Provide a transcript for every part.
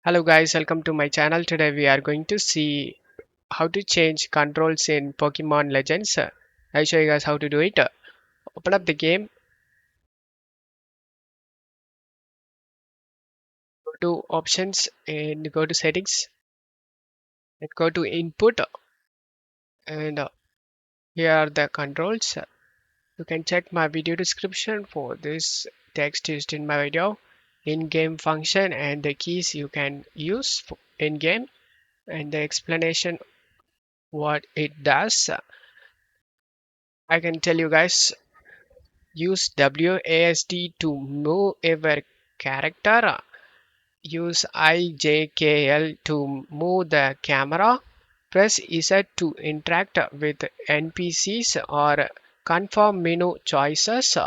Hello guys, welcome to my channel. Today we are going to see how to change controls in Pokemon Legends. I'll show you guys how to do it. Open up the game, go to options and go to settings and go to input and here are the controls. You can check my video description for this text used in my video, in-game function and the keys you can use in-game and the explanation what it does. I can tell you guys use WASD to move your character. Use IJKL to move the camera. Press Z to interact with NPCs or confirm menu choices.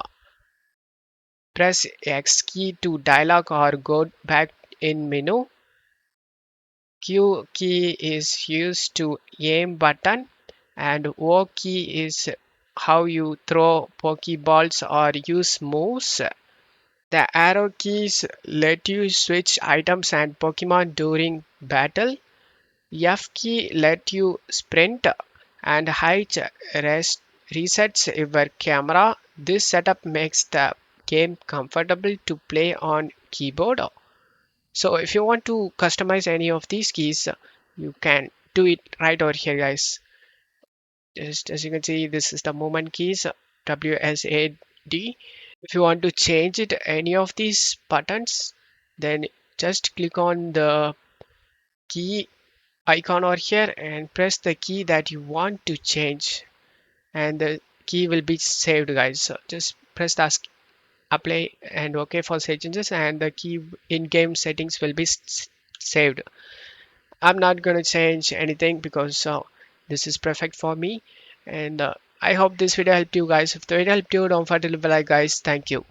Press X key to dialog or go back in menu. Q key is used to aim button and O key is how you throw Pokeballs or use moves. The arrow keys let you switch items and Pokemon during battle. F key let you sprint and height resets your camera. This setup makes the game comfortable to play on keyboard. So if you want to customize any of these keys, you can do it right over here guys. Just as you can see, this is the movement keys, WSAD. If you want to change it any of these buttons, then just click on the key icon over here and press the key that you want to change and the key will be saved guys. So just press the apply and OK for save changes and the key in-game settings will be saved. I'm not gonna change anything because this is perfect for me and I hope this video helped you guys. If the video helped you, don't forget to leave a like guys. Thank you.